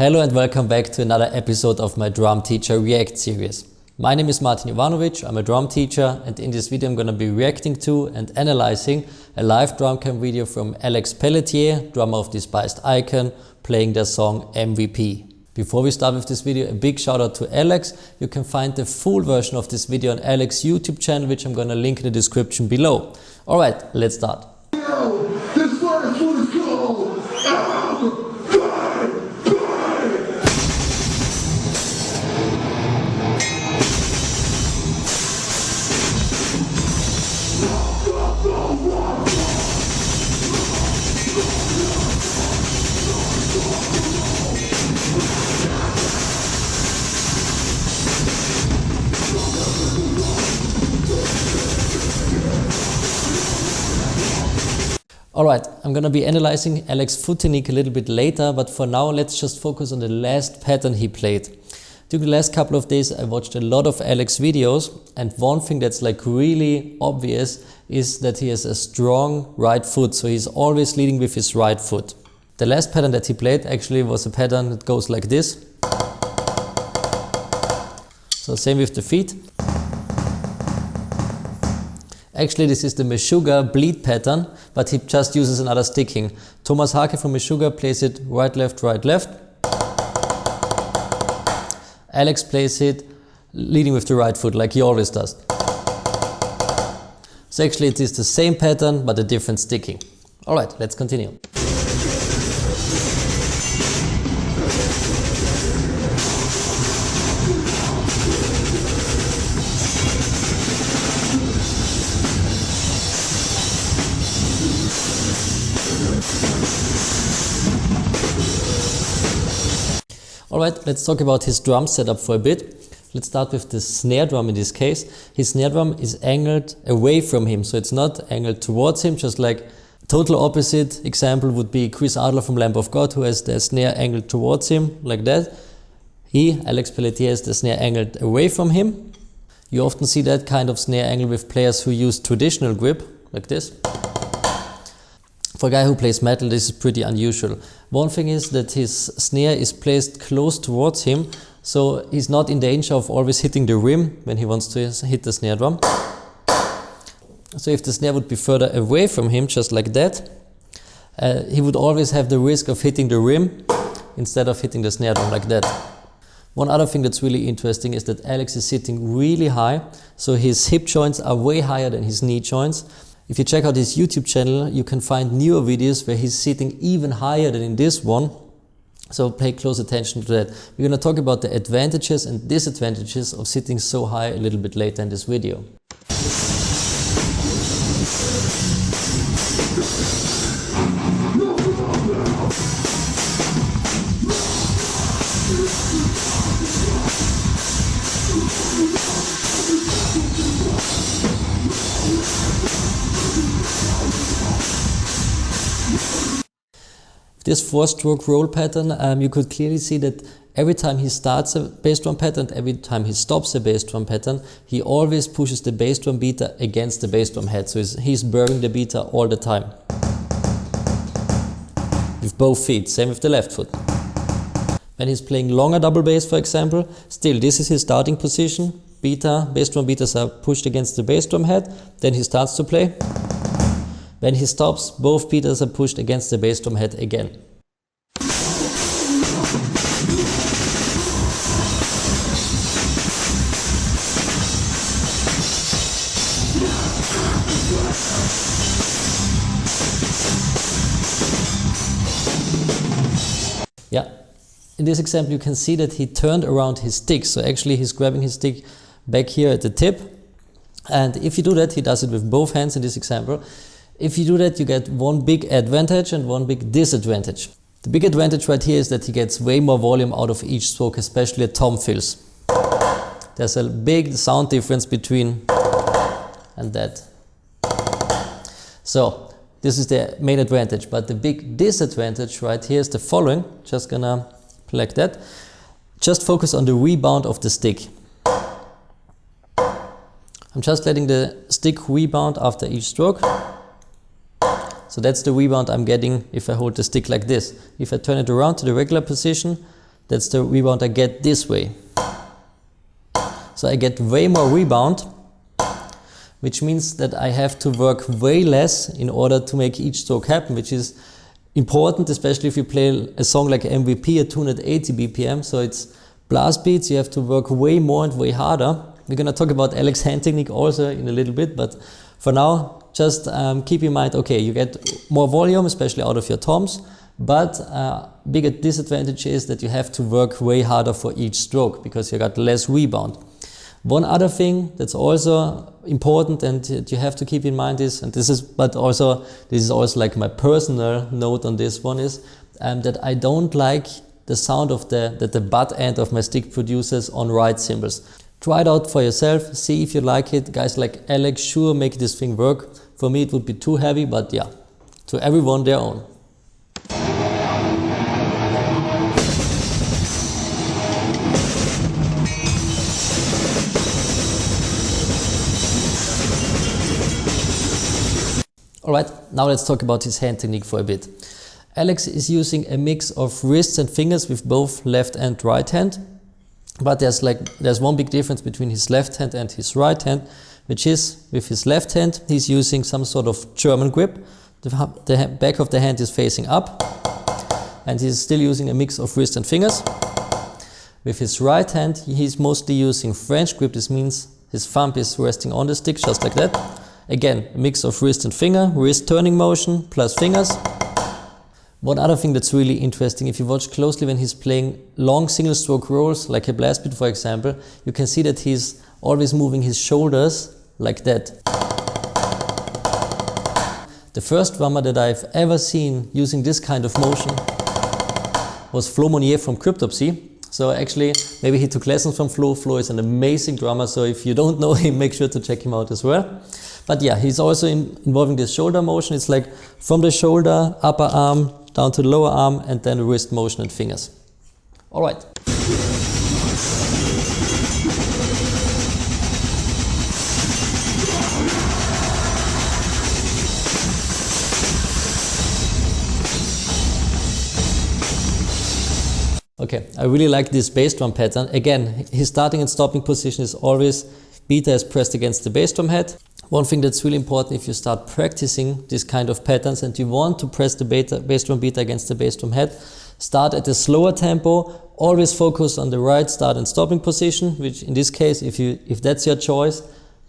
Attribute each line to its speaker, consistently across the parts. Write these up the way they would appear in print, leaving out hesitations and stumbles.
Speaker 1: Hello and welcome back to another episode of my Drum Teacher React series. My name is Martin Jovanovic, I'm a drum teacher, and in this video I'm going to be reacting to and analyzing a live drum cam video from Alex Pelletier, drummer of Despised Icon, playing their song MVP. Before we start with this video, a big shout out to Alex. You can find the full version of this video on Alex's YouTube channel, which I'm going to link in the description below. Alright, let's start.
Speaker 2: This first one is called
Speaker 1: Alright, I'm gonna be analyzing Alex's foot technique a little bit later, but for now let's just focus on the last pattern he played. During the last couple of days I watched a lot of Alex videos, and one thing that's like really obvious is that he has a strong right foot, so he's always leading with his right foot. The last pattern that he played actually was a pattern that goes like this. So same with the feet. Actually, this is the Meshuggah bleed pattern, but he just uses another sticking. Thomas Hake from Meshuggah plays it right, left, right, left. Alex plays it leading with the right foot, like he always does. So actually it is the same pattern, but a different sticking. Alright, let's continue. Alright, let's talk about his drum setup for a bit. Let's start with the snare drum in this case. His snare drum is angled away from him, so it's not angled towards him, just like total opposite example would be Chris Adler from Lamb of God, who has the snare angled towards him, like that. Alex Pelletier, has the snare angled away from him. You often see that kind of snare angle with players who use traditional grip, like this. For a guy who plays metal, this is pretty unusual. One thing is that his snare is placed close towards him, so he's not in danger of always hitting the rim when he wants to hit the snare drum. So if the snare would be further away from him, just like that, he would always have the risk of hitting the rim instead of hitting the snare drum like that. One other thing that's really interesting is that Alex is sitting really high, so his hip joints are way higher than his knee joints. If you check out his YouTube channel, you can find newer videos where he's sitting even higher than in this one. So pay close attention to that. We're going to talk about the advantages and disadvantages of sitting so high a little bit later in this video. This 4-stroke roll pattern, you could clearly see that every time he starts a bass drum pattern, every time he stops a bass drum pattern, he always pushes the bass drum beater against the bass drum head. So he's burring the beater all the time. With both feet, same with the left foot. When he's playing longer double bass, for example, still this is his starting position. Bass drum beaters are pushed against the bass drum head, then he starts to play. When he stops, both beaters are pushed against the bass drum head again. Yeah, in this example you can see that he turned around his stick, so actually he's grabbing his stick back here at the tip. And if you do that, he does it with both hands in this example. If you do that, you get one big advantage and one big disadvantage. The big advantage right here is that he gets way more volume out of each stroke, especially at tom fills. There's a big sound difference between and that. So this is the main advantage, but the big disadvantage right here is the following. Just gonna play like that. Just focus on the rebound of the stick. I'm just letting the stick rebound after each stroke. So that's the rebound I'm getting if I hold the stick like this. If I turn it around to the regular position, that's the rebound I get this way. So I get way more rebound, which means that I have to work way less in order to make each stroke happen, which is important, especially if you play a song like MVP at 280 BPM. So it's blast beats, you have to work way more and way harder. We're gonna talk about Alex's hand technique also in a little bit, but for now, just keep in mind, okay, you get more volume, especially out of your toms, but bigger disadvantage is that you have to work way harder for each stroke because you got less rebound. One other thing that's also important and you have to keep in mind is, and this is also like my personal note on this one is, that I don't like the sound of that the butt end of my stick produces on right cymbals. Try it out for yourself, see if you like it. Guys like Alex, sure, make this thing work. For me it would be too heavy, but yeah, to everyone their own. Alright, now let's talk about his hand technique for a bit. Alex is using a mix of wrists and fingers with both left and right hand. But there's one big difference between his left hand and his right hand, which is with his left hand he's using some sort of German grip. The back of the hand is facing up and he's still using a mix of wrist and fingers. With his right hand he's mostly using French grip. This means his thumb is resting on the stick just like that. Again, a mix of wrist and finger, wrist turning motion plus fingers. One other thing that's really interesting, if you watch closely when he's playing long single stroke rolls, like a blast beat for example, you can see that he's always moving his shoulders like that. The first drummer that I've ever seen using this kind of motion was Flo Monnier from Cryptopsy. So actually, maybe he took lessons from Flo. Flo is an amazing drummer, so if you don't know him, make sure to check him out as well. But yeah, he's also involving this shoulder motion. It's like from the shoulder, upper arm, down to the lower arm, and then wrist motion and fingers. All right. Okay, I really like this bass drum pattern. Again, his starting and stopping position is always beta is pressed against the bass drum head. One thing that's really important if you start practicing this kind of patterns and you want to press the bass drum beta against the bass drum head, start at a slower tempo, always focus on the right start and stopping position, which in this case, if that's your choice,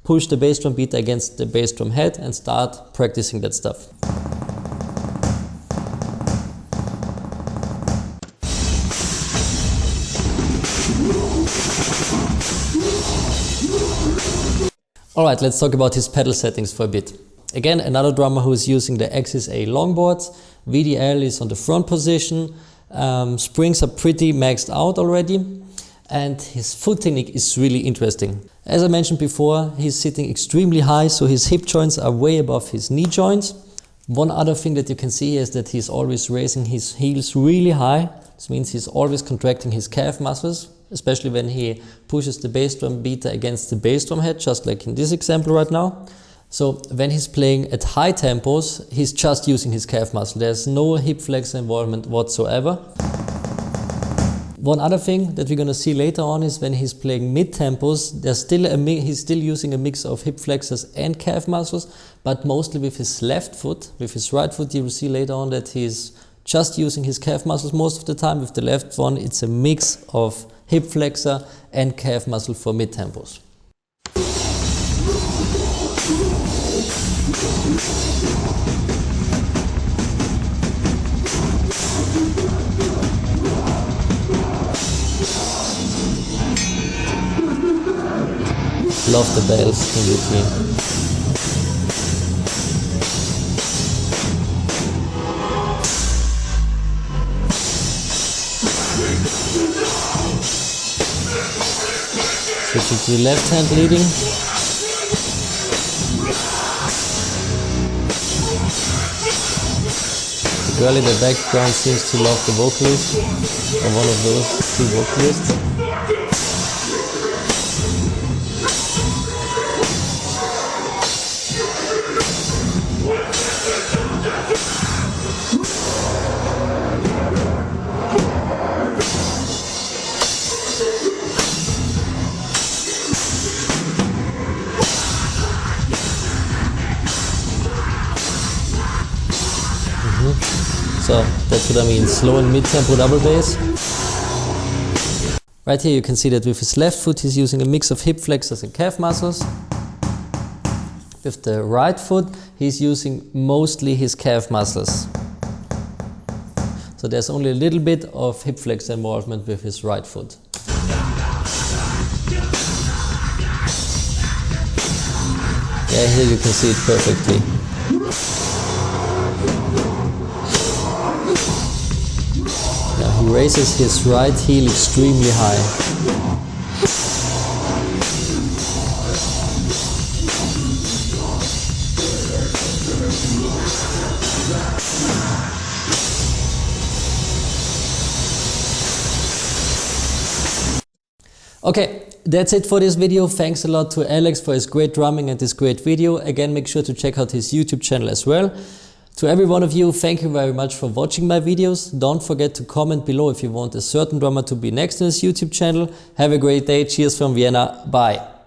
Speaker 1: push the bass drum beta against the bass drum head and start practicing that stuff. Alright, let's talk about his pedal settings for a bit. Again, another drummer who is using the Axis A longboards. VDL is on the front position. Springs are pretty maxed out already. And his foot technique is really interesting. As I mentioned before, he's sitting extremely high, so his hip joints are way above his knee joints. One other thing that you can see is that he's always raising his heels really high. This means he's always contracting his calf muscles, especially when he pushes the bass drum beta against the bass drum head, just like in this example right now. So when he's playing at high tempos, he's just using his calf muscle. There's no hip flexor involvement whatsoever. One other thing that we're going to see later on is when he's playing mid tempos, he's still using a mix of hip flexors and calf muscles, but mostly with his left foot. With his right foot, you will see later on that he's just using his calf muscles most of the time. With the left one, it's a mix of hip flexor and calf muscle for mid tempos. Love the bells in between. Switching to the left hand leading. The girl in the background seems to love the vocalist, or one of those two vocalists. That's what I mean, slow and mid-tempo double bass. Right here you can see that with his left foot he's using a mix of hip flexors and calf muscles. With the right foot he's using mostly his calf muscles. So there's only a little bit of hip flexor involvement with his right foot. Yeah, here you can see it perfectly. Now he raises his right heel extremely high. Okay, that's it for this video. Thanks a lot to Alex for his great drumming and this great video. Again, make sure to check out his YouTube channel as well. To every one of you, thank you very much for watching my videos. Don't forget to comment below if you want a certain drummer to be next in his YouTube channel. Have a great day. Cheers from Vienna. Bye.